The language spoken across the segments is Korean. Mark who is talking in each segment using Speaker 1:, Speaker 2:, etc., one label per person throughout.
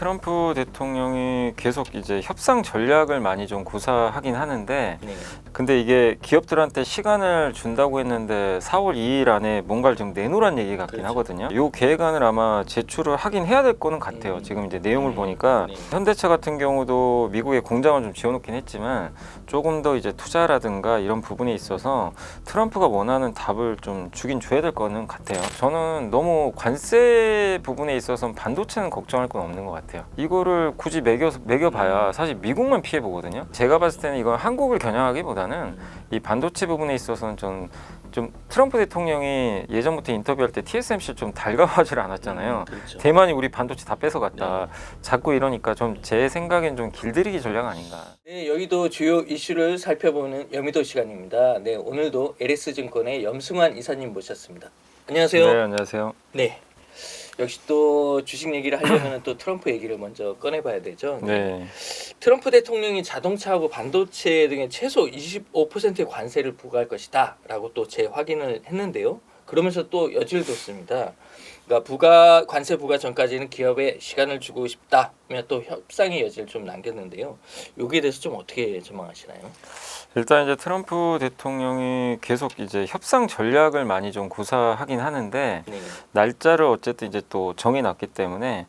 Speaker 1: 트럼프 대통령이 계속 이제 협상 전략을 많이 좀 구사하긴 하는데,
Speaker 2: 네.
Speaker 1: 근데 이게 기업들한테 시간을 준다고 했는데 4월 2일 안에 뭔가를 좀 내놓으란 얘기 같긴
Speaker 2: 그렇죠.
Speaker 1: 하거든요. 이 계획안을 아마 제출을 하긴 해야 될 거는 같아요. 지금 이제 내용을 보니까
Speaker 2: 네.
Speaker 1: 현대차 같은 경우도 미국에 공장을 좀 지어놓긴 했지만 조금 더 이제 투자라든가 이런 부분에 있어서 트럼프가 원하는 답을 좀 주긴 줘야 될 거는 같아요. 저는 너무 관세 부분에 있어서는 반도체는 걱정할 건 없는 것 같아요. 이거를 굳이 매겨봐야 사실 미국만 피해 보거든요. 제가 봤을 때는 이건 한국을 겨냥하기보다는 이 반도체 부분에 있어서는 좀 트럼프 대통령이 예전부터 인터뷰할 때 TSMC를 좀 달가워하지를 않았잖아요.
Speaker 2: 그렇죠.
Speaker 1: 대만이 우리 반도체 다 뺏어갔다. 자꾸 이러니까 좀 제 생각엔 좀 길들이기 전략 아닌가.
Speaker 2: 네, 여의도 주요 이슈를 살펴보는 여의도 시간입니다. 네, 오늘도 LS증권의 염승환 이사님 모셨습니다. 안녕하세요.
Speaker 1: 네, 안녕하세요.
Speaker 2: 네. 역시 또 주식 얘기를 하려면 또 트럼프 얘기를 먼저 꺼내봐야 되죠.
Speaker 1: 네.
Speaker 2: 트럼프 대통령이 자동차하고 반도체 등에 최소 25%의 관세를 부과할 것이다라고 또 재확인을 했는데요. 그러면서 또 여지를 뒀습니다. 그러니까 관세 부과 전까지는 기업에 시간을 주고 싶다며 또 협상의 여지를 좀 남겼는데요. 여기에 대해서 좀 어떻게 전망하시나요?
Speaker 1: 일단 이제 트럼프 대통령이 계속 이제 협상 전략을 많이 좀 구사하긴 하는데
Speaker 2: 네.
Speaker 1: 날짜를 어쨌든 이제 또 정해놨기 때문에,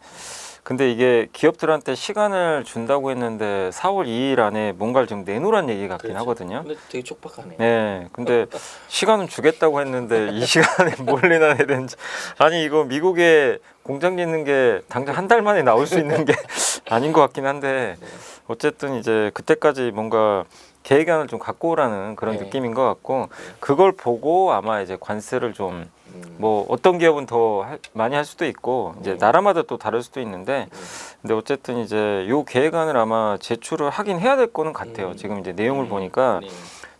Speaker 1: 근데 이게 기업들한테 시간을 준다고 했는데 4월 2일 안에 뭔가를 좀 내놓으란 얘기 같긴
Speaker 2: 그렇죠.
Speaker 1: 하거든요.
Speaker 2: 근데 되게 촉박하네요.
Speaker 1: 네, 근데 시간은 주겠다고 했는데 이 시간에 뭘 내놔야 되는지, 아니 이거 미국에 공장 짓는 게 당장 한 달 만에 나올 수 있는 게 아닌 것 같긴 한데, 어쨌든 이제 그때까지 뭔가 계획안을 좀 갖고 오라는 그런
Speaker 2: 네.
Speaker 1: 느낌인 것 같고, 그걸 보고 아마 이제 관세를 좀 뭐 어떤 기업은 더 많이 할 수도 있고 이제 나라마다 또 다를 수도 있는데, 근데 어쨌든 이제 요 계획안을 아마 제출을 하긴 해야 될 거는 같아요. 지금 이제 내용을 보니까
Speaker 2: 네.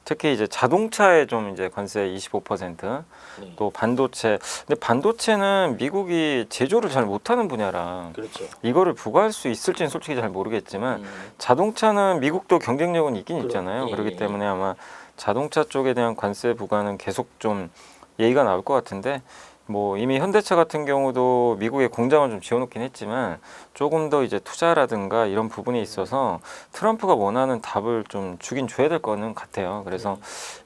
Speaker 1: 특히 이제 자동차에 좀 이제 관세 25%,
Speaker 2: 네.
Speaker 1: 또 반도체. 근데 반도체는 미국이 제조를 잘 못하는 분야라
Speaker 2: 그렇죠.
Speaker 1: 이거를 부과할 수 있을지는 솔직히 잘 모르겠지만, 자동차는 미국도 경쟁력은 있긴 있잖아요. 그렇기 때문에 아마 자동차 쪽에 대한 관세 부과는 계속 좀 얘기가 나올 것 같은데, 뭐 이미 현대차 같은 경우도 미국에 공장을 좀 지어놓긴 했지만 조금 더 이제 투자라든가 이런 부분에 있어서 트럼프가 원하는 답을 좀 주긴 줘야 될 거는 같아요. 그래서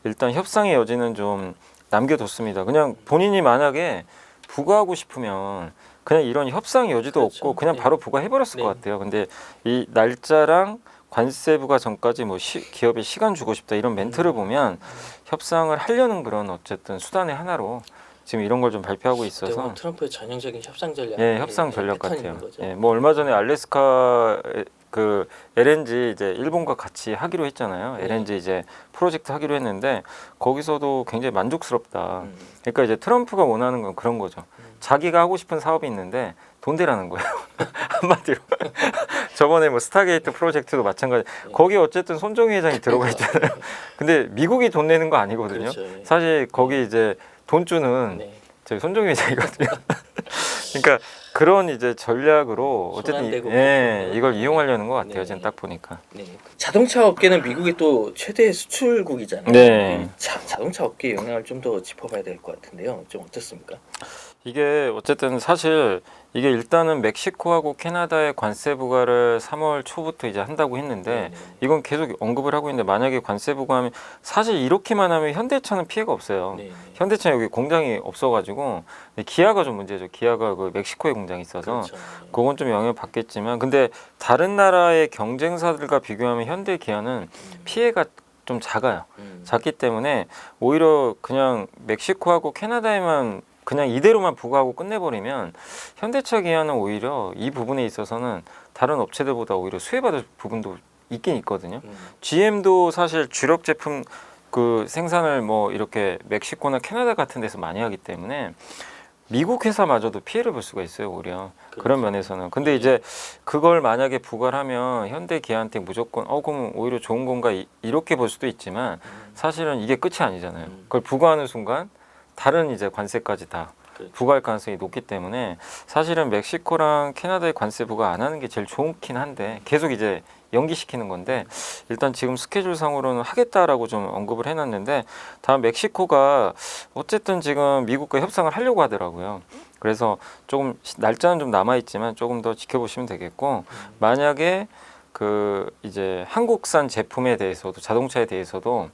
Speaker 1: 일단 협상의 여지는 좀 남겨뒀습니다. 그냥 본인이 만약에 부과하고 싶으면 그냥 이런 협상 여지도
Speaker 2: 그렇죠.
Speaker 1: 없고 그냥
Speaker 2: 네.
Speaker 1: 바로 부과해버렸을
Speaker 2: 네.
Speaker 1: 것 같아요. 근데 이 날짜랑 관세 부과 전까지 뭐 기업에 시간 주고 싶다 이런 멘트를 보면 협상을 하려는 그런 어쨌든 수단의 하나로 지금 이런 걸 좀 발표하고 있어서,
Speaker 2: 트럼프의 전형적인 협상 전략.
Speaker 1: 예, 협상 전략 같아요.
Speaker 2: 거죠.
Speaker 1: 예, 뭐 얼마 전에 알래스카 그 LNG 이제 일본과 같이 하기로 했잖아요.
Speaker 2: 네.
Speaker 1: LNG 이제 프로젝트 하기로 했는데 거기서도 굉장히 만족스럽다. 그러니까 이제 트럼프가 원하는 건 그런 거죠. 자기가 하고 싶은 사업이 있는데 돈 대라는 거예요. 한마디로. 저번에 뭐 스타게이트 프로젝트도 마찬가지. 거기 어쨌든 손정희 회장이 들어가 있잖아요. 근데 미국이 돈 내는 거 아니거든요.
Speaker 2: 그렇죠. 예.
Speaker 1: 사실 거기 이제 돈 주는
Speaker 2: 네.
Speaker 1: 저희 손정희 회장이거든요. 그러니까 그런 이제 전략으로 어쨌든
Speaker 2: 손안대고
Speaker 1: 이걸 이용하려는 것 같아요.
Speaker 2: 네.
Speaker 1: 지금 딱 보니까.
Speaker 2: 네. 자동차 업계는 미국이 또 최대 수출국이잖아요.
Speaker 1: 네.
Speaker 2: 이 자동차 업계 영향을 좀 더 짚어봐야 될 것 같은데요. 좀 어떻습니까?
Speaker 1: 이게 어쨌든 사실 이게 일단은 멕시코하고 캐나다의 관세 부과를 3월 초부터 이제 한다고 했는데, 이건 계속 언급을 하고 있는데, 만약에 관세 부과하면 사실 이렇게만 하면 현대차는 피해가 없어요.
Speaker 2: 네.
Speaker 1: 현대차 여기 공장이 없어가지고, 기아가 좀 문제죠. 기아가 그 멕시코에 공장이 있어서
Speaker 2: 그렇죠.
Speaker 1: 그건 좀 영향을 받겠지만, 근데 다른 나라의 경쟁사들과 비교하면 현대 기아는 피해가 좀 작아요. 작기 때문에 오히려 그냥 멕시코하고 캐나다에만 그냥 이대로만 부과하고 끝내버리면 현대차 기아는 오히려 이 부분에 있어서는 다른 업체들보다 오히려 수혜받을 부분도 있긴 있거든요. GM도 사실 주력 제품 그 생산을 뭐 이렇게 멕시코나 캐나다 같은 데서 많이 하기 때문에 미국 회사마저도 피해를 볼 수가 있어요, 오히려. 그런 면에서는. 근데 이제 그걸 만약에 부과를 하면 현대 기아한테 무조건 그럼 오히려 좋은 건가 이렇게 볼 수도 있지만, 사실은 이게 끝이 아니잖아요. 그걸 부과하는 순간 다른 이제 관세까지 다
Speaker 2: 그렇죠.
Speaker 1: 부과할 가능성이 높기 때문에 사실은 멕시코랑 캐나다의 관세 부과 안 하는 게 제일 좋긴 한데 계속 이제 연기시키는 건데 일단 지금 스케줄상으로는 하겠다라고 좀 언급을 해놨는데 다음 멕시코가 어쨌든 지금 미국과 협상을 하려고 하더라고요. 그래서 조금 날짜는 좀 남아있지만 조금 더 지켜보시면 되겠고 만약에 그 이제 한국산 제품에 대해서도 자동차에 대해서도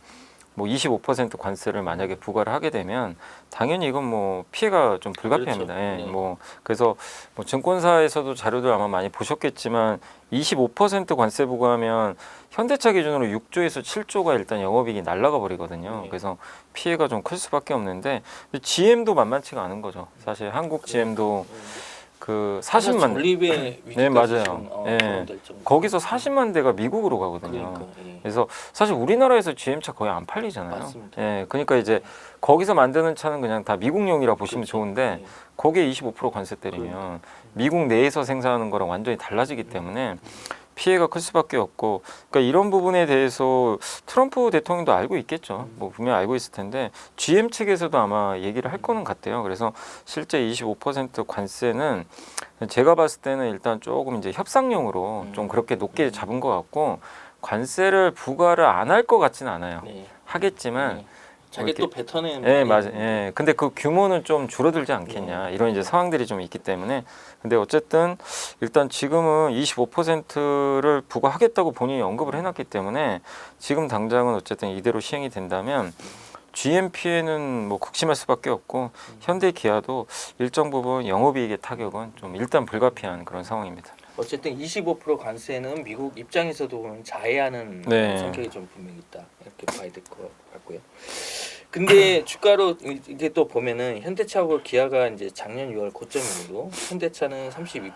Speaker 1: 뭐 25% 관세를 만약에 부과를 하게 되면 당연히 이건 뭐 피해가 좀 불가피합니다.
Speaker 2: 그렇죠.
Speaker 1: 예,
Speaker 2: 네.
Speaker 1: 뭐 그래서 뭐 증권사에서도 자료들 아마 많이 보셨겠지만 25% 관세 부과하면 현대차 기준으로 6조에서 7조가 일단 영업이익이 날아가 버리거든요.
Speaker 2: 네.
Speaker 1: 그래서 피해가 좀 클 수밖에 없는데 GM도 만만치가 않은 거죠. 사실 한국 GM도 그 40만
Speaker 2: 전립의 위기까지
Speaker 1: 네, 맞아요.
Speaker 2: 지금,
Speaker 1: 예.
Speaker 2: 거론될 정도.
Speaker 1: 거기서 40만 대가 미국으로 가거든요.
Speaker 2: 그러니까, 예.
Speaker 1: 그래서 사실 우리나라에서 GM차 거의 안 팔리잖아요.
Speaker 2: 맞습니다.
Speaker 1: 예, 그러니까 이제 거기서 만드는 차는 그냥 다 미국용이라 보시면
Speaker 2: 그렇죠.
Speaker 1: 좋은데
Speaker 2: 예.
Speaker 1: 거기에 25% 관세 때리면 미국 내에서 생산하는 거랑 완전히 달라지기 때문에 피해가 클 수밖에 없고, 그러니까 이런 부분에 대해서 트럼프 대통령도 알고 있겠죠. 뭐 분명 알고 있을 텐데 GM 측에서도 아마 얘기를 할 거는 같아요. 그래서 실제 25% 관세는 제가 봤을 때는 일단 조금 이제 협상용으로 좀 그렇게 높게 잡은 것 같고 관세를 부과를 안 할 것 같지는 않아요.
Speaker 2: 네.
Speaker 1: 하겠지만.
Speaker 2: 네. 자기 또 뱉어내는.
Speaker 1: 예, 맞아요. 예. 근데 그 규모는 좀 줄어들지 않겠냐. 이런 이제 상황들이 좀 있기 때문에. 근데 어쨌든 일단 지금은 25%를 부과하겠다고 본인이 언급을 해놨기 때문에 지금 당장은 어쨌든 이대로 시행이 된다면 GM 피해는 뭐 극심할 수밖에 없고 현대 기아도 일정 부분 영업이익의 타격은 좀 일단 불가피한 그런 상황입니다.
Speaker 2: 어쨌든 25% 관세는 미국 입장에서도 보면 자해하는
Speaker 1: 네.
Speaker 2: 성격이 좀 분명히 있다 이렇게 봐야 될 것 같고요. 근데 주가로 이게 또 보면은 현대차하고 기아가 이제 작년 6월 고점이고 현대차는 32%,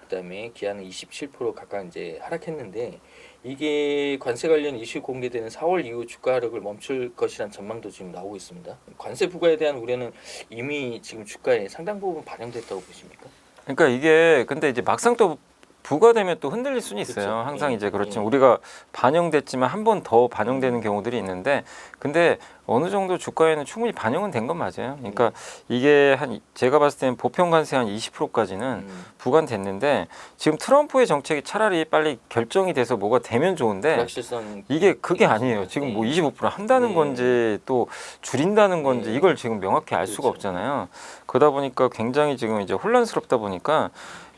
Speaker 2: 그다음에 기아는 27% 각각 이제 하락했는데 이게 관세 관련 이슈 공개되는 4월 이후 주가 하락을 멈출 것이란 전망도 지금 나오고 있습니다. 관세 부과에 대한 우려는 이미 지금 주가에 상당 부분 반영됐다고 보십니까?
Speaker 1: 그러니까 이게 근데 이제 막상 또 부과되면 또 흔들릴 수는 있어요.
Speaker 2: 그렇죠.
Speaker 1: 항상
Speaker 2: 예.
Speaker 1: 이제 그렇지만
Speaker 2: 예.
Speaker 1: 우리가 반영됐지만 한 번 더 반영되는 경우들이 있는데 근데 어느 정도 주가에는 충분히 반영은 된 건 맞아요. 그러니까 이게 한 제가 봤을 때는 보편 관세 한 20%까지는 부과됐는데 지금 트럼프의 정책이 차라리 빨리 결정이 돼서 뭐가 되면 좋은데
Speaker 2: 불확실성
Speaker 1: 이게 그게 아니에요. 지금 뭐 25% 한다는
Speaker 2: 네.
Speaker 1: 건지 또 줄인다는 건지
Speaker 2: 네.
Speaker 1: 이걸 지금 명확히 알 수가
Speaker 2: 그렇죠.
Speaker 1: 없잖아요. 그러다 보니까 굉장히 지금 이제 혼란스럽다 보니까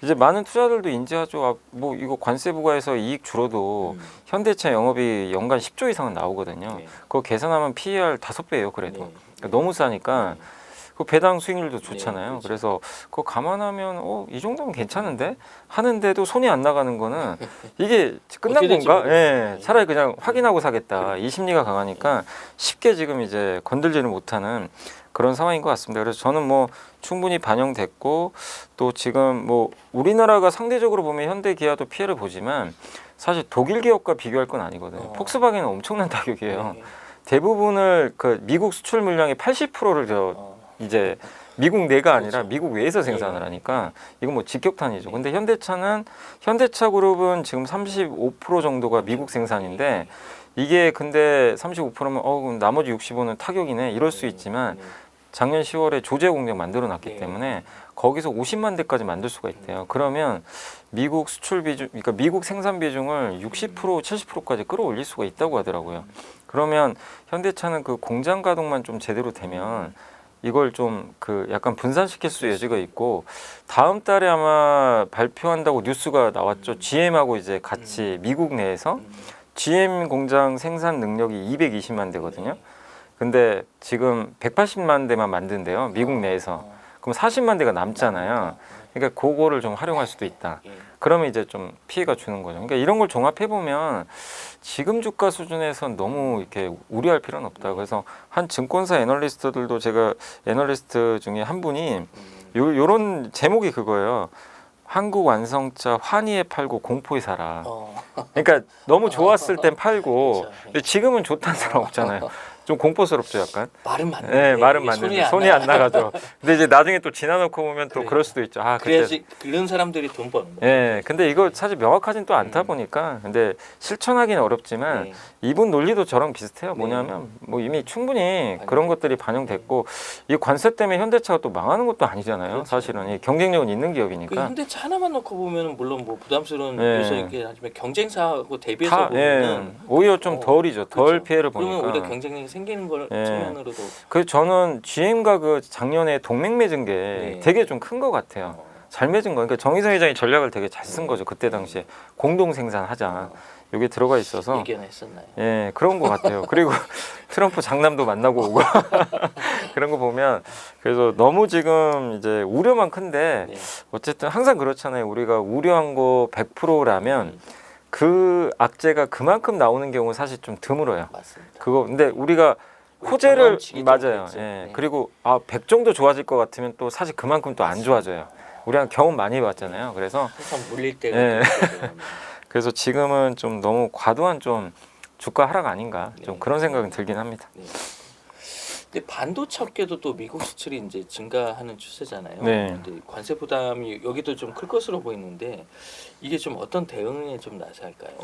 Speaker 1: 이제 많은 투자들도 인지하죠. 아, 뭐 이거 관세 부과해서 이익 줄어도 현대차 영업이 연간 10조 이상은 나오거든요.
Speaker 2: 네.
Speaker 1: 그거 계산하면 PER 5배예요. 그래도
Speaker 2: 네.
Speaker 1: 그러니까 너무 싸니까 그 배당 수익률도 좋잖아요.
Speaker 2: 그렇죠.
Speaker 1: 그래서 그거 감안하면 이 정도면 괜찮은데 하는데도 손이 안 나가는 거는 이게 끝난
Speaker 2: 어떻게 될지
Speaker 1: 건가? 예,
Speaker 2: 모르겠네.
Speaker 1: 차라리 그냥 확인하고 사겠다. 이 심리가 강하니까 쉽게 지금 이제 건들지를 못하는 그런 상황인 것 같습니다. 그래서 저는 뭐 충분히 반영됐고 또 지금 뭐 우리나라가 상대적으로 보면 현대 기아도 피해를 보지만 사실 독일 기업과 비교할 건 아니거든요. 폭스바겐은 엄청난 타격이에요.
Speaker 2: 네.
Speaker 1: 대부분을 그 미국 수출 물량의 80%를 이제 미국 내가 아니라
Speaker 2: 그렇죠.
Speaker 1: 미국 외에서 생산을 하니까 이건 뭐 직격탄이죠. 근데 현대차 그룹은 지금 35% 정도가 미국 생산인데 이게 근데 35%면 그럼 나머지 65는 타격이네 이럴 수 있지만 작년 10월에 조제 공장 만들어 놨기 때문에 거기서 50만 대까지 만들 수가 있대요. 그러면 미국 수출 비중, 그러니까 미국 생산 비중을 60%, 70%까지 끌어올릴 수가 있다고 하더라고요. 그러면 현대차는 그 공장 가동만 좀 제대로 되면 이걸 좀 그 약간 분산시킬 수 여지가 있고 다음 달에 아마 발표한다고 뉴스가 나왔죠. GM하고 이제 같이 미국 내에서 GM 공장 생산 능력이 220만 대거든요. 근데 지금 180만 대만 만든대요. 미국 내에서. 그럼 40만 대가 남잖아요. 그러니까 그거를 좀 활용할 수도 있다. 그러면 이제 좀 피해가 주는 거죠. 그러니까 이런 걸 종합해 보면 지금 주가 수준에선 너무 이렇게 우려할 필요는 없다. 그래서 한 증권사 애널리스트들도 제가 애널리스트 중에 한 분이 요런 제목이 그거예요. 한국 완성차 환희에 팔고 공포에 사라. 그러니까 너무 좋았을 땐 팔고
Speaker 2: 그렇죠.
Speaker 1: 근데 지금은 좋다는 사람 없잖아요. 좀 공포스럽죠, 약간.
Speaker 2: 말은 맞는데
Speaker 1: 네, 말은
Speaker 2: 이게
Speaker 1: 맞는데 손이 안 나가죠. 근데 이제 나중에 또 지나놓고 보면 또
Speaker 2: 그래.
Speaker 1: 그럴 수도 있죠. 아, 그때.
Speaker 2: 그래야지 그런 사람들이 돈 버는 거예요.
Speaker 1: 예, 근데 이거 사실 명확하진 또 않다 보니까 근데 실천하기는 어렵지만
Speaker 2: 네.
Speaker 1: 이분 논리도 저랑 비슷해요.
Speaker 2: 네.
Speaker 1: 뭐냐면 뭐 이미 충분히
Speaker 2: 반영.
Speaker 1: 그런 것들이 반영됐고 이 관세 때문에 현대차가 또 망하는 것도 아니잖아요.
Speaker 2: 그렇죠.
Speaker 1: 사실은 이 경쟁력은 있는
Speaker 2: 그
Speaker 1: 기업이니까.
Speaker 2: 현대차 하나만 놓고 보면 물론 뭐 부담스러운
Speaker 1: 네.
Speaker 2: 요소이긴 하지만 경쟁사하고 대비해서
Speaker 1: 다, 예,
Speaker 2: 보면은
Speaker 1: 오히려 좀 덜이죠. 덜
Speaker 2: 그렇죠.
Speaker 1: 피해를
Speaker 2: 그러면
Speaker 1: 보니까.
Speaker 2: 오히려 경쟁력이 생기는 걸
Speaker 1: 예.
Speaker 2: 측면으로도
Speaker 1: 그 저는 GM과 그 작년에 동맹 맺은 게
Speaker 2: 네.
Speaker 1: 되게 좀 큰 것 같아요. 잘 맺은 거. 그러니까 정의성 회장이 전략을 되게 잘 쓴 거죠. 그때 당시에 공동 생산하자. 이게 들어가 있어서
Speaker 2: 예견했었나요?
Speaker 1: 예, 그런 것 같아요. 그리고 트럼프 장남도 만나고 오고 그런 거 보면 그래서 너무 지금 이제 우려만 큰데
Speaker 2: 네.
Speaker 1: 어쨌든 항상 그렇잖아요. 우리가 우려한 거 100%라면 그 악재가 그만큼 나오는 경우 사실 좀 드물어요.
Speaker 2: 맞습니다.
Speaker 1: 그거 근데 우리가
Speaker 2: 우리
Speaker 1: 호재를
Speaker 2: 경험치기 좀
Speaker 1: 맞아요.
Speaker 2: 있죠.
Speaker 1: 예.
Speaker 2: 네.
Speaker 1: 그리고 100 정도 좋아질 것 같으면 또 사실 그만큼 또 안 좋아져요. 우리가 경험 많이 해봤잖아요. 그래서
Speaker 2: 항상 물릴 때가
Speaker 1: 예.
Speaker 2: 있거든요.
Speaker 1: 그래서 지금은 좀 너무 과도한 좀 주가 하락 아닌가 좀
Speaker 2: 네.
Speaker 1: 그런 생각은 들긴 합니다.
Speaker 2: 네. 근데 반도체 업계도 또 미국 수출이 이제 증가하는 추세잖아요.
Speaker 1: 네.
Speaker 2: 근데 관세 부담이 여기도 좀 클 것으로 보이는데 이게 좀 어떤 대응에 좀 나서야 할까요?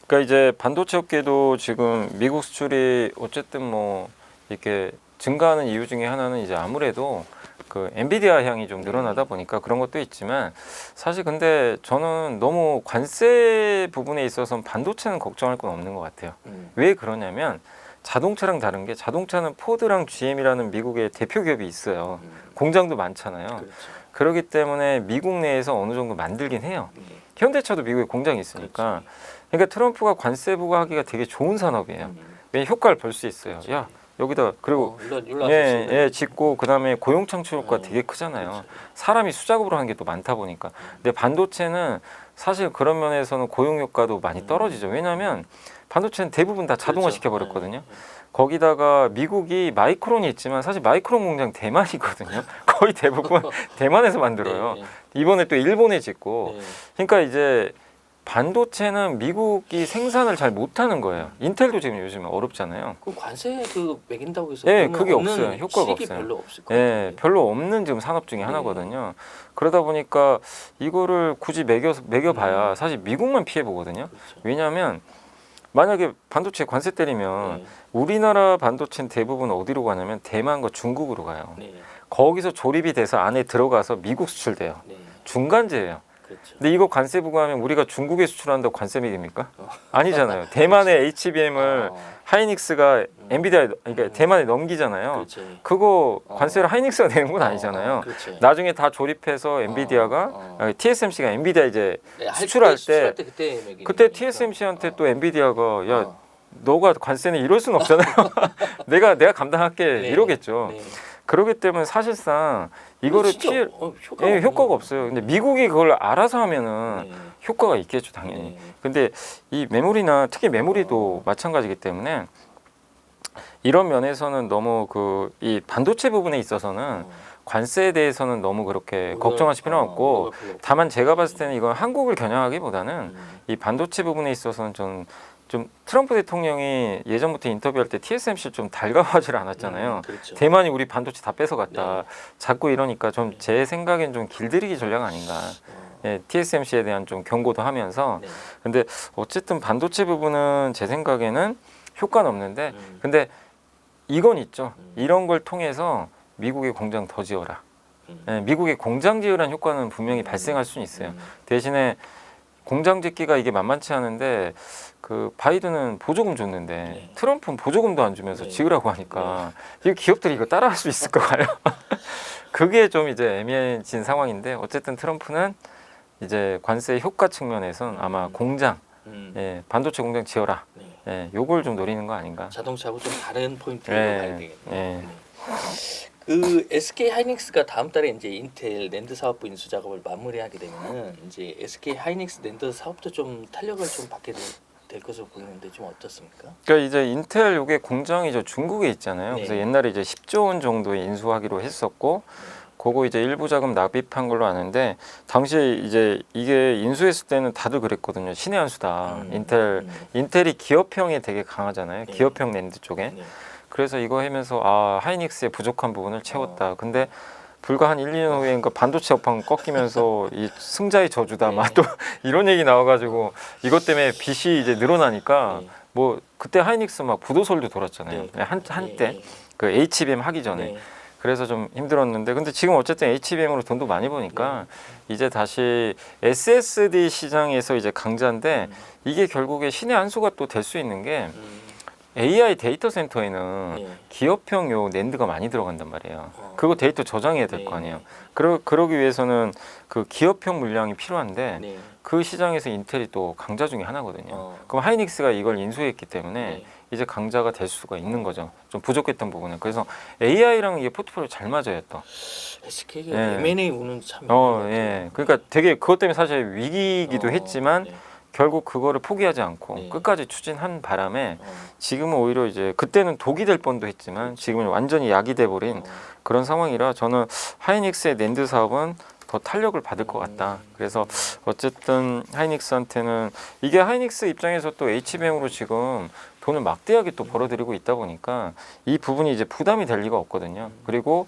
Speaker 1: 그러니까 이제 반도체 업계도 지금 미국 수출이 어쨌든 뭐 이렇게 증가하는 이유 중에 하나는 이제 아무래도 그 엔비디아 향이 좀 늘어나다 보니까 그런 것도 있지만 사실 근데 저는 너무 관세 부분에 있어서는 반도체는 걱정할 건 없는 것 같아요. 왜 그러냐면 자동차랑 다른 게 자동차는 포드랑 GM이라는 미국의 대표 기업이 있어요. 공장도 많잖아요.
Speaker 2: 그렇죠.
Speaker 1: 그렇기 때문에 미국 내에서 어느 정도 만들긴 해요.
Speaker 2: 네.
Speaker 1: 현대차도 미국에 공장이 있으니까. 그러니까 트럼프가 관세 부과하기가 되게 좋은 산업이에요. 왜냐 효과를 볼 수 있어요. 야 여기다 그리고
Speaker 2: 일로
Speaker 1: 예, 짓고 그다음에 고용 창출 효과 되게 크잖아요.
Speaker 2: 그렇죠.
Speaker 1: 사람이 수작업으로 하는 게 또 많다 보니까. 근데 반도체는 사실 그런 면에서는 고용 효과도 많이 떨어지죠. 왜냐하면 반도체는 대부분 다 자동화
Speaker 2: 그렇죠.
Speaker 1: 시켜버렸거든요.
Speaker 2: 네.
Speaker 1: 거기다가 미국이 마이크론이 있지만 사실 마이크론 공장 대만이거든요. 거의 대부분 대만에서 만들어요.
Speaker 2: 네.
Speaker 1: 이번에 또 일본에 짓고.
Speaker 2: 네.
Speaker 1: 그러니까 이제 반도체는 미국이 생산을 잘 못하는 거예요. 인텔도 지금 요즘 어렵잖아요.
Speaker 2: 그 관세 그 매긴다고 해서
Speaker 1: 예,
Speaker 2: 그러면
Speaker 1: 그게
Speaker 2: 없는
Speaker 1: 없어요. 효과가
Speaker 2: 수익이
Speaker 1: 없어요.
Speaker 2: 별로 없을 것
Speaker 1: 예,
Speaker 2: 같아요.
Speaker 1: 별로 없는 지금 산업 중에 하나거든요. 그러다 보니까 이거를 굳이 매겨봐야 사실 미국만 피해 보거든요.
Speaker 2: 그렇죠.
Speaker 1: 왜냐하면 만약에 반도체 관세 때리면
Speaker 2: 네.
Speaker 1: 우리나라 반도체는 대부분 어디로 가냐면 대만과 중국으로 가요.
Speaker 2: 네.
Speaker 1: 거기서 조립이 돼서 안에 들어가서 미국 수출돼요.
Speaker 2: 네.
Speaker 1: 중간재예요.
Speaker 2: 그렇죠.
Speaker 1: 근데 이거 관세 부과하면 우리가 중국에 수출한다고 관세 매깁니까? 아니잖아요. 대만의 HBM을 하이닉스가 엔비디아에 그러니까 대만에 넘기잖아요.
Speaker 2: 그렇죠.
Speaker 1: 그거 관세를 하이닉스가 내는 건 아니잖아요.
Speaker 2: 그렇죠.
Speaker 1: 나중에 다 조립해서 엔비디아가 TSMC가 엔비디아 이제
Speaker 2: 네, 할
Speaker 1: 수출할
Speaker 2: 수출할
Speaker 1: 때
Speaker 2: 그때 매기는
Speaker 1: 그때
Speaker 2: 거니까.
Speaker 1: TSMC한테 또 엔비디아가 야
Speaker 2: 어.
Speaker 1: 너가 관세는 이럴 순 없잖아요. 내가 감당할게
Speaker 2: 네.
Speaker 1: 이러겠죠.
Speaker 2: 네.
Speaker 1: 그렇기 때문에 사실상 이거를
Speaker 2: 진짜
Speaker 1: 피해
Speaker 2: 효과가,
Speaker 1: 예, 효과가 없어요. 근데 미국이 그걸 알아서 하면은
Speaker 2: 네.
Speaker 1: 효과가 있겠죠, 당연히.
Speaker 2: 네.
Speaker 1: 근데 이 메모리나 특히 메모리도 마찬가지이기 때문에 이런 면에서는 너무 그 이 반도체 부분에 있어서는 관세에 대해서는 너무 그렇게 걱정하실 필요는 없고 다만 제가 봤을 때는 이건 한국을 겨냥하기보다는 이 반도체 부분에 있어서는 좀 트럼프 대통령이 예전부터 인터뷰할 때 TSMC를 좀 달가워하지 않았잖아요.
Speaker 2: 그렇죠.
Speaker 1: 대만이 우리 반도체 다 뺏어갔다.
Speaker 2: 네.
Speaker 1: 자꾸 이러니까 좀 제 생각엔 좀 길들이기 전략 아닌가. 예, TSMC에 대한 좀 경고도 하면서.
Speaker 2: 네.
Speaker 1: 근데 어쨌든 반도체 부분은 제 생각에는 효과는 없는데 근데 이건 있죠. 이런 걸 통해서 미국의 공장 더 지어라. 예, 미국의 공장 지으라는 효과는 분명히 발생할 수는 있어요. 대신에 공장 짓기가 이게 만만치 않은데 그 바이든은 보조금 줬는데
Speaker 2: 네.
Speaker 1: 트럼프는 보조금도 안 주면서
Speaker 2: 네.
Speaker 1: 지으라고 하니까 이 기업들이 이거 따라할 수 있을까요? 그게 좀 이제 애매해진 상황인데 어쨌든 트럼프는 이제 관세 효과 측면에선 아마 공장, 예, 반도체 공장 지어라.
Speaker 2: 네.
Speaker 1: 예, 요걸 좀 노리는 거 아닌가?
Speaker 2: 자동차하고 좀 다른 포인트로
Speaker 1: 예,
Speaker 2: 가야 되겠네요.
Speaker 1: 예.
Speaker 2: 네. 그 SK 하이닉스가 다음 달에 이제 인텔 낸드 사업부 인수 작업을 마무리하게 되면은 이제 SK 하이닉스 낸드 사업도 좀 탄력을 좀 받게 될 것으로 보이는데 좀 어떻습니까?
Speaker 1: 그러니까 이제 인텔 요게 공장이 저 중국에 있잖아요.
Speaker 2: 네.
Speaker 1: 그래서 옛날에 이제 10조 원 정도 인수하기로 했었고 그거 이제 일부 자금 납입한 걸로 아는데 당시에 이제 이게 인수했을 때는 다들 그랬거든요. 신의 한 수다. 인텔이 기업형에 되게 강하잖아요.
Speaker 2: 네.
Speaker 1: 기업형 낸드 쪽에.
Speaker 2: 네.
Speaker 1: 그래서 이거 하면서 아 하이닉스의 부족한 부분을 채웠다. 근데 불과 한 1, 2년 후에 반도체 업황 꺾이면서 이 승자의 저주다
Speaker 2: 네.
Speaker 1: 막 또 이런 얘기 나와가지고 이것 때문에 빚이 이제 늘어나니까
Speaker 2: 네.
Speaker 1: 뭐 그때 하이닉스 막 부도설도 돌았잖아요.
Speaker 2: 네.
Speaker 1: 한때
Speaker 2: 네.
Speaker 1: 그 HBM 하기 전에.
Speaker 2: 네.
Speaker 1: 그래서 좀 힘들었는데 근데 지금 어쨌든 HBM으로 돈도 많이 버니까 이제 다시 SSD 시장에서 이제 강자인데 이게 결국에 신의 한 수가 또 될 수 있는 게 AI 데이터 센터에는
Speaker 2: 네.
Speaker 1: 기업형 요 낸드가 많이 들어간단 말이에요. 그거 데이터 저장해야 될 거
Speaker 2: 네.
Speaker 1: 아니에요. 그러기 위해서는 그 기업형 물량이 필요한데
Speaker 2: 네.
Speaker 1: 그 시장에서 인텔이 또 강자 중에 하나거든요.
Speaker 2: 어.
Speaker 1: 그럼 하이닉스가 이걸 인수했기 때문에
Speaker 2: 네.
Speaker 1: 이제 강자가 될 수가 있는 거죠. 좀 부족했던 부분은. 그래서 AI랑 이게 포트폴리오 잘 맞아요 또.
Speaker 2: SK가
Speaker 1: 예.
Speaker 2: M&A 우는 참 있는 것 같아요.
Speaker 1: 예. 그러니까 되게 그것 때문에 사실 위기이기도 했지만
Speaker 2: 네.
Speaker 1: 결국 그거를 포기하지 않고
Speaker 2: 네.
Speaker 1: 끝까지 추진한 바람에
Speaker 2: 어.
Speaker 1: 지금은 오히려 이제 그때는 독이 될 뻔도 했지만 지금은 완전히 약이 돼버린 그런 상황이라 저는 하이닉스의 낸드 사업은 더 탄력을 받을 것 같다. 그래서 어쨌든 하이닉스한테는 이게 하이닉스 입장에서 또 HBM으로 지금 돈을 막대하게 또 벌어들이고 있다 보니까 이 부분이 이제 부담이 될 리가 없거든요. 그리고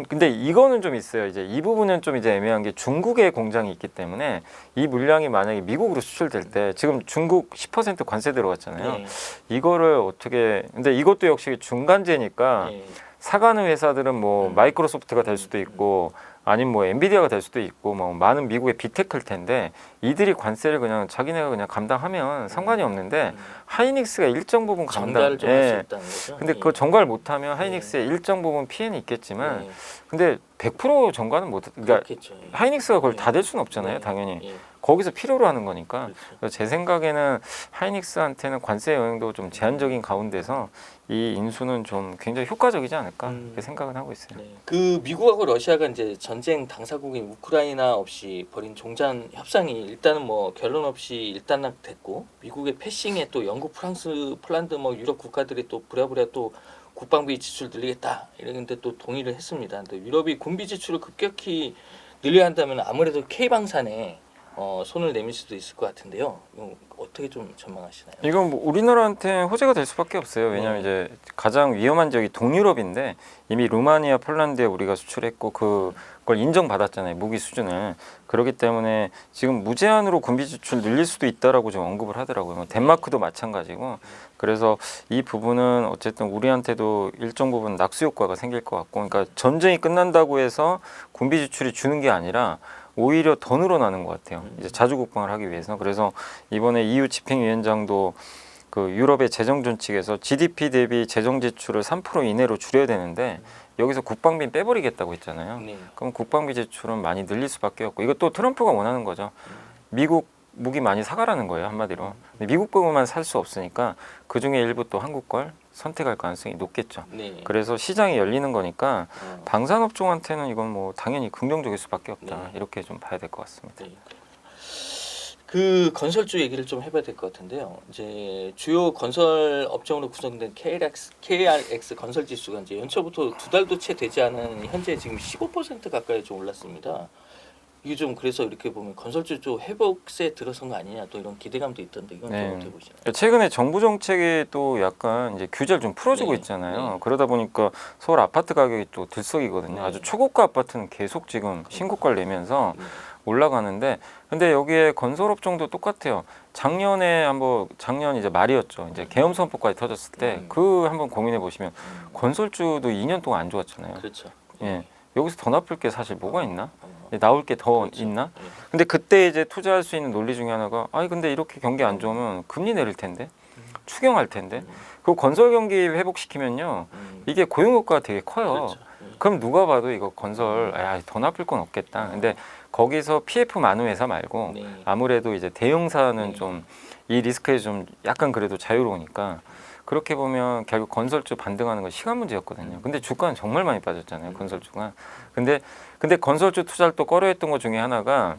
Speaker 1: 근데 이거는 좀 있어요. 이제 이 부분은 좀 이제 애매한 게 중국에 공장이 있기 때문에 이 물량이 만약에 미국으로 수출될 때 지금 중국 10% 관세 들어갔잖아요.
Speaker 2: 네.
Speaker 1: 이거를 어떻게 근데 이것도 역시 중간재니까
Speaker 2: 네.
Speaker 1: 사가는 회사들은 뭐 마이크로소프트가 될 수도 있고 아니면 뭐 엔비디아가 될 수도 있고 뭐 많은 미국의 빅테크일 텐데 이들이 관세를 그냥 자기네가 그냥 감당하면 상관이 없는데 하이닉스가 일정 부분
Speaker 2: 전가를 좀 할 수 있다는 거죠.
Speaker 1: 근데 그거 전가를 못하면 하이닉스에 일정 부분 피해는 있겠지만
Speaker 2: 네.
Speaker 1: 근데 100% 전가는 못 그러니까
Speaker 2: 그렇겠죠.
Speaker 1: 하이닉스가 그걸 다 될 수는 없잖아요.
Speaker 2: 네.
Speaker 1: 당연히
Speaker 2: 예.
Speaker 1: 거기서 필요로 하는 거니까
Speaker 2: 그렇죠.
Speaker 1: 그래서 제 생각에는 하이닉스한테는 관세 영향도 좀 제한적인 가운데서 이 인수는 좀 굉장히 효과적이지 않을까 이렇게 생각은 하고 있어요.
Speaker 2: 네. 그 미국하고 러시아가 이제 전쟁 당사국인 우크라이나 없이 벌인 종전 협상이 일단은 뭐 결론 없이 일단락됐고 미국의 패싱에 또 영국, 프랑스, 폴란드 뭐 유럽 국가들이 또 부랴부랴 또 국방비 지출 늘리겠다 이랬는데 또 동의를 했습니다. 근데 유럽이 군비 지출을 급격히 늘려야 한다면 아무래도 K 방산에 손을 내밀 수도 있을 것 같은데요. 이거 어떻게 좀 전망하시나요?
Speaker 1: 이건 뭐 우리나라한테 호재가 될 수밖에 없어요. 왜냐하면 이제 가장 위험한 지역이 동유럽인데 이미 루마니아, 폴란드에 우리가 수출했고 그걸 인정받았잖아요. 무기 수준을. 그렇기 때문에 지금 무제한으로 군비 지출 늘릴 수도 있다라고 좀 언급을 하더라고요. 뭐 덴마크도 마찬가지고. 그래서 이 부분은 어쨌든 우리한테도 일정 부분 낙수 효과가 생길 것 같고, 그러니까 전쟁이 끝난다고 해서 군비 지출이 주는 게 아니라 오히려 더 늘어나는 것 같아요. 이제 자주 국방을 하기 위해서. 그래서 이번에 EU 집행위원장도 그 유럽의 재정준 측에서 GDP 대비 재정 지출을 3% 이내로 줄여야 되는데 여기서 국방비 빼버리겠다고 했잖아요.
Speaker 2: 네.
Speaker 1: 그럼 국방비 지출은 많이 늘릴 수밖에 없고 이것도 트럼프가 원하는 거죠. 미국 무기 많이 사가라는 거예요, 한마디로. 근데 미국 거만 살 수 없으니까 그 중에 일부 또 한국 걸 선택할 가능성이 높겠죠.
Speaker 2: 네.
Speaker 1: 그래서 시장이 열리는 거니까
Speaker 2: 어.
Speaker 1: 방산업종한테는 이건 뭐 당연히 긍정적일 수밖에 없다.
Speaker 2: 네.
Speaker 1: 이렇게 좀 봐야 될 것 같습니다.
Speaker 2: 네. 그 건설주 얘기를 좀 해봐야 될 것 같은데요. 이제 주요 건설 업종으로 구성된 KRX 건설 지수가 이제 연초부터 두 달도 채 되지 않은 현재 지금 15% 가까이 좀 올랐습니다. 이게 좀 그래서 이렇게 보면 건설주 좀 회복세 들어선 거 아니냐 또 이런 기대감도 있던데 이건
Speaker 1: 네.
Speaker 2: 좀 어떻게 보시나요?
Speaker 1: 최근에 정부 정책이 또 약간 이제 규제를 좀 풀어주고
Speaker 2: 네.
Speaker 1: 있잖아요.
Speaker 2: 네.
Speaker 1: 그러다 보니까 서울 아파트 가격이 또 들썩이거든요.
Speaker 2: 네.
Speaker 1: 아주 초고가 아파트는 계속 지금 신고가를 내면서
Speaker 2: 네.
Speaker 1: 올라가는데, 근데 여기에 건설업종도 똑같아요. 작년 이제 말이었죠. 이제 계엄 선포까지 터졌을 때 그 한번 고민해 보시면 건설주도 2년 동안 안 좋았잖아요.
Speaker 2: 그렇죠.
Speaker 1: 예. 여기서 더 나쁠 게 사실 뭐가 있나?
Speaker 2: 어.
Speaker 1: 나올 게 더
Speaker 2: 그렇죠.
Speaker 1: 있나?
Speaker 2: 네.
Speaker 1: 근데 그때 이제 투자할 수 있는 논리 중에 하나가 아니 근데 이렇게 경기 안 좋으면 금리 내릴 텐데 추경할 텐데 그 건설 경기 회복시키면요 이게 고용 효과가 되게 커요.
Speaker 2: 그렇죠. 네.
Speaker 1: 그럼 누가 봐도 이거 건설 더 나쁠 건 없겠다. 근데 거기서 PF 많은 회사 말고
Speaker 2: 네.
Speaker 1: 아무래도 이제 대형사는
Speaker 2: 네.
Speaker 1: 좀 이 리스크에 좀 약간 그래도 자유로우니까 그렇게 보면 결국 건설주 반등하는 건 시간 문제였거든요. 근데 주가는 정말 많이 빠졌잖아요, 건설주가. 근데 건설주 투자를 또 꺼려했던 것 중에 하나가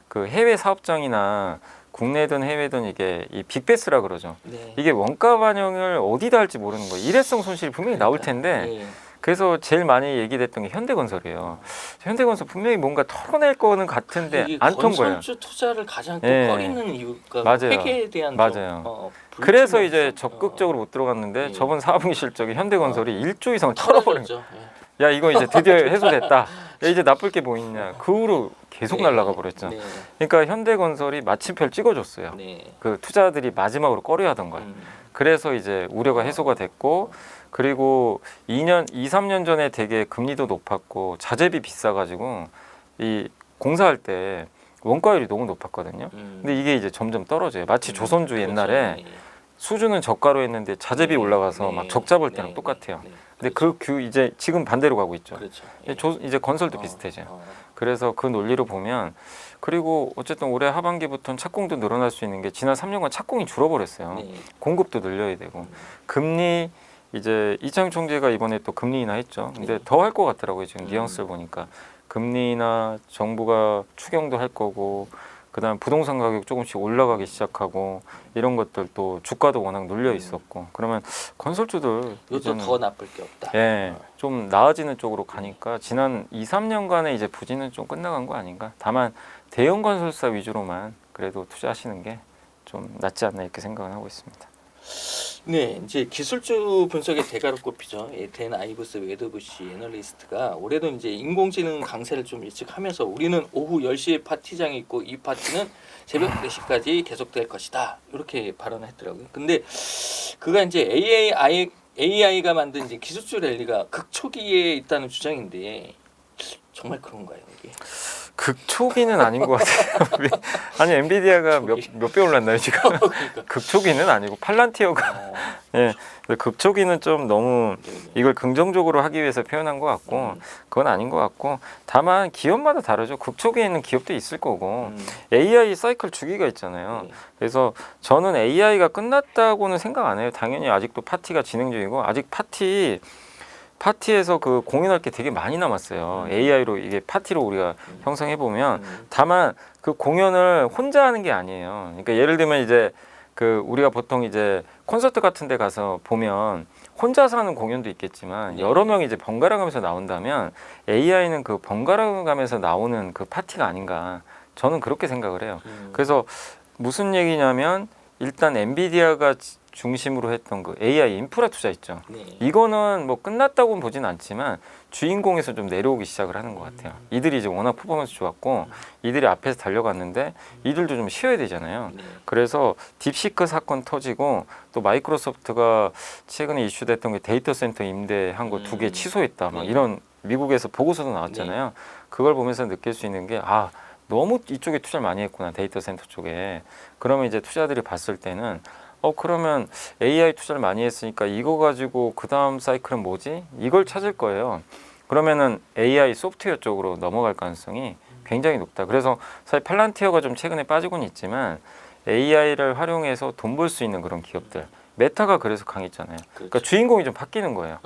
Speaker 1: 그 해외 사업장이나 국내든 해외든 이게 이 빅베스라 그러죠.
Speaker 2: 네.
Speaker 1: 이게 원가 반영을 어디다 할지 모르는 거예요. 일회성 손실이 분명히 나올 텐데
Speaker 2: 네.
Speaker 1: 그래서 제일 많이 얘기됐던 게 현대건설이에요. 현대건설 분명히 뭔가 털어낼 거는 같은데
Speaker 2: 이게
Speaker 1: 안 턴 거예요.
Speaker 2: 건설주 투자를 가장 또
Speaker 1: 예.
Speaker 2: 꺼리는 이유가
Speaker 1: 맞아요.
Speaker 2: 회계에 대한
Speaker 1: 맞아요.
Speaker 2: 좀,
Speaker 1: 그래서 이제
Speaker 2: 불투명성?
Speaker 1: 적극적으로 못 들어갔는데
Speaker 2: 예.
Speaker 1: 저번 4분기 실적에 현대건설이 1조 이상 털어버린 거예요.
Speaker 2: 털어졌죠.
Speaker 1: 야 이거 이제 드디어 해소됐다. 야 이제 나쁠 게 뭐 있냐. 그 후로 계속
Speaker 2: 네.
Speaker 1: 날아가 버렸죠.
Speaker 2: 네.
Speaker 1: 그러니까 현대건설이 마침표를 찍어줬어요.
Speaker 2: 네.
Speaker 1: 그 투자들이 마지막으로 꺼려하던 거예요. 그래서 이제 우려가 해소가 됐고, 그리고 2, 3년 전에 되게 금리도 높았고 자재비 비싸가지고 이 공사할 때 원가율이 너무 높았거든요. 근데 이게 이제 점점 떨어져요. 마치 조선주
Speaker 2: 그렇죠.
Speaker 1: 옛날에
Speaker 2: 네.
Speaker 1: 수주는 저가로 했는데 자재비
Speaker 2: 네.
Speaker 1: 올라가서
Speaker 2: 네.
Speaker 1: 막 적자 볼
Speaker 2: 네.
Speaker 1: 때랑
Speaker 2: 네.
Speaker 1: 똑같아요.
Speaker 2: 네.
Speaker 1: 근데 그 이제 지금 반대로 가고 있죠.
Speaker 2: 그렇죠.
Speaker 1: 이제 건설도 비슷해져요. 그래서 그 논리로 보면, 그리고 어쨌든 올해 하반기부터는 착공도 늘어날 수 있는 게 지난 3년간 착공이 줄어버렸어요.
Speaker 2: 네.
Speaker 1: 공급도 늘려야 되고 금리 이제 이창용 총재가 이번에 또 금리 인하했죠. 근데
Speaker 2: 네.
Speaker 1: 더 할 것 같더라고요. 지금 뉘앙스를 보니까 금리나 정부가 추경도 할 거고, 그다음 부동산 가격 조금씩 올라가기 시작하고 이런 것들도 주가도 워낙 눌려 있었고, 그러면 건설주들
Speaker 2: 이것도
Speaker 1: 이제는
Speaker 2: 더 나쁠 게 없다.
Speaker 1: 예, 좀 나아지는 쪽으로 가니까 지난 2, 3년간의 이제 부진은 좀 끝나간 거 아닌가. 다만 대형 건설사 위주로만 그래도 투자하시는 게 좀 낫지 않나 이렇게 생각을 하고 있습니다.
Speaker 2: 네, 이제 기술주 분석의 대가로 꼽히죠. 댄 아이브스 웨더부시 애널리스트가 올해도 이제 인공지능 강세를 좀 예측하면서 우리는 오후 10시에 파티장이 있고 이 파티는 새벽 4시까지 계속될 것이다. 이렇게 발언을 했더라고요. 근데 그가 이제 AI가 만든 이제 기술주 랠리가 극초기에 있다는 주장인데 정말 그런가요, 이게?
Speaker 1: 극초기는 아닌 것 같아요. 아니 엔비디아가 몇 배 올랐나요 지금?
Speaker 2: 그러니까.
Speaker 1: 극초기는 아니고 팔란티어가 예, 극초기는 좀 너무 이걸 긍정적으로 하기 위해서 표현한 것 같고 그건 아닌 것 같고, 다만 기업마다 다르죠. 극초기에 있는 기업도 있을 거고 AI 사이클 주기가 있잖아요.
Speaker 2: 네.
Speaker 1: 그래서 저는 AI가 끝났다고는 생각 안 해요. 당연히 아직도 파티가 진행 중이고, 아직 파티에서 그 공연할 게 되게 많이 남았어요. AI로 이게 파티로 우리가 형성해 보면, 다만 그 공연을 혼자 하는 게 아니에요. 그러니까 예를 들면 이제 그 우리가 보통 이제 콘서트 같은 데 가서 보면 혼자서 하는 공연도 있겠지만
Speaker 2: 네.
Speaker 1: 여러 명이 이제 번갈아 가면서 나온다면 AI는 그 번갈아 가면서 나오는 그 파티가 아닌가, 저는 그렇게 생각을 해요. 그래서 무슨 얘기냐면, 일단 엔비디아가 중심으로 했던 그 AI 인프라 투자 있죠.
Speaker 2: 네.
Speaker 1: 이거는 뭐 끝났다고는 보진 않지만 주인공에서 좀 내려오기 시작을 하는 것 같아요. 이들이 이제 워낙 퍼포먼스 좋았고 이들이 앞에서 달려갔는데 이들도 좀 쉬어야 되잖아요.
Speaker 2: 네.
Speaker 1: 그래서 딥시크 사건 터지고, 또 마이크로소프트가 최근에 이슈됐던 게 데이터 센터 임대한 거 2개 취소했다, 막
Speaker 2: 네.
Speaker 1: 이런 미국에서 보고서도 나왔잖아요. 그걸 보면서 느낄 수 있는 게, 너무 이쪽에 투자를 많이 했구나, 데이터 센터 쪽에. 그러면 이제 투자들이 봤을 때는 그러면 AI 투자를 많이 했으니까 이거 가지고 그 다음 사이클은 뭐지? 이걸 찾을 거예요. 그러면은 AI 소프트웨어 쪽으로 넘어갈 가능성이 굉장히 높다. 그래서 사실 팔란티어가 좀 최근에 빠지고는 있지만 AI를 활용해서 돈 벌 수 있는 그런 기업들, 메타가 그래서 강했잖아요. 그러니까 주인공이 좀 바뀌는 거예요.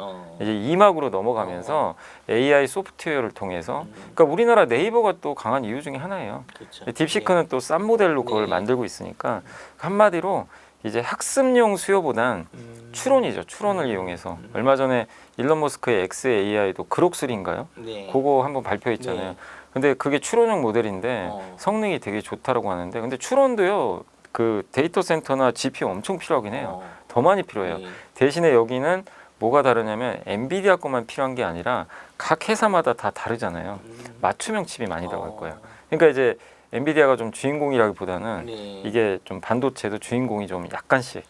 Speaker 1: 이제 2막으로 넘어가면서 AI 소프트웨어를 통해서, 그러니까 우리나라 네이버가 또 강한 이유 중에 하나예요.
Speaker 2: 그렇죠.
Speaker 1: 딥시크는 또 싼 모델로 그걸
Speaker 2: 네.
Speaker 1: 만들고 있으니까, 한마디로 이제 학습용 수요보단 추론이죠. 추론을 이용해서. 얼마 전에 일론 머스크의 XAI도 그록3인가요?
Speaker 2: 네.
Speaker 1: 그거 한번 발표했잖아요.
Speaker 2: 네.
Speaker 1: 근데 그게 추론형 모델인데 성능이 되게 좋다라고 하는데, 근데 추론도요, 그 데이터 센터나 GPU 엄청 필요하긴 해요. 더 많이 필요해요.
Speaker 2: 네.
Speaker 1: 대신에 여기는 뭐가 다르냐면 엔비디아 것만 필요한 게 아니라 각 회사마다 다 다르잖아요. 맞춤형 칩이 많이 들어갈 거예요. 그러니까 이제 엔비디아가 좀 주인공이라기보다는
Speaker 2: 네.
Speaker 1: 이게 좀 반도체도 주인공이 좀 약간씩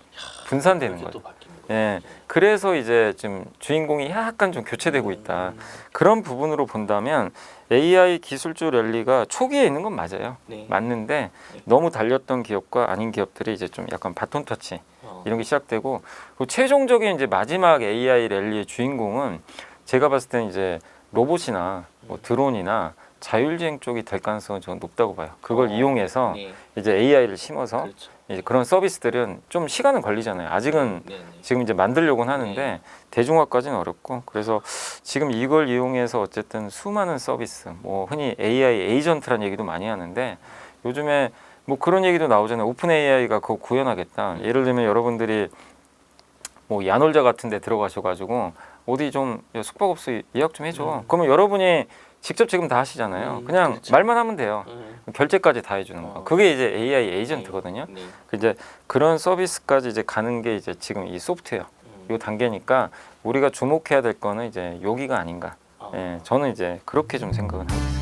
Speaker 1: 분산되는
Speaker 2: 그렇게
Speaker 1: 거예요.
Speaker 2: 또 바뀌는
Speaker 1: 예, 그래서 이제 지금 주인공이 약간 좀 교체되고 있다. 그런 부분으로 본다면 AI 기술주 랠리가 초기에 있는 건 맞아요.
Speaker 2: 네.
Speaker 1: 맞는데 너무 달렸던 기업과 아닌 기업들이 이제 좀 약간 바톤 터치 이런 게 시작되고, 그리고 최종적인 이제 마지막 AI 랠리의 주인공은 제가 봤을 때는 이제 로봇이나 뭐 드론이나 자율주행 쪽이 될 가능성은 저는 높다고 봐요. 그걸 이용해서
Speaker 2: 네.
Speaker 1: 이제 AI를 심어서
Speaker 2: 그렇죠.
Speaker 1: 이제 그런 서비스들은 좀 시간은 걸리잖아요. 아직은
Speaker 2: 네. 네.
Speaker 1: 지금 이제 만들려고는 하는데 대중화까지는 어렵고, 그래서 지금 이걸 이용해서 어쨌든 수많은 서비스, 뭐 흔히 AI 에이전트라는 얘기도 많이 하는데, 요즘에 뭐 그런 얘기도 나오잖아요. 오픈 AI가 그거 구현하겠다. 예를 들면 여러분들이 뭐 야놀자 같은 데 들어가셔가지고 어디 좀 숙박업소 예약 좀 해줘. 그러면 여러분이 직접 지금 다 하시잖아요. 그냥
Speaker 2: 그렇죠.
Speaker 1: 말만 하면 돼요. 결제까지 다 해주는 거. 그게 이제 AI 에이전트거든요.
Speaker 2: 네.
Speaker 1: 이제 그런 서비스까지 이제 가는 게 이제 지금 이 소프트웨어 요 단계니까 우리가 주목해야 될 거는 이제 여기가 아닌가. 예, 저는 이제 그렇게 좀 생각은 하고 있어요.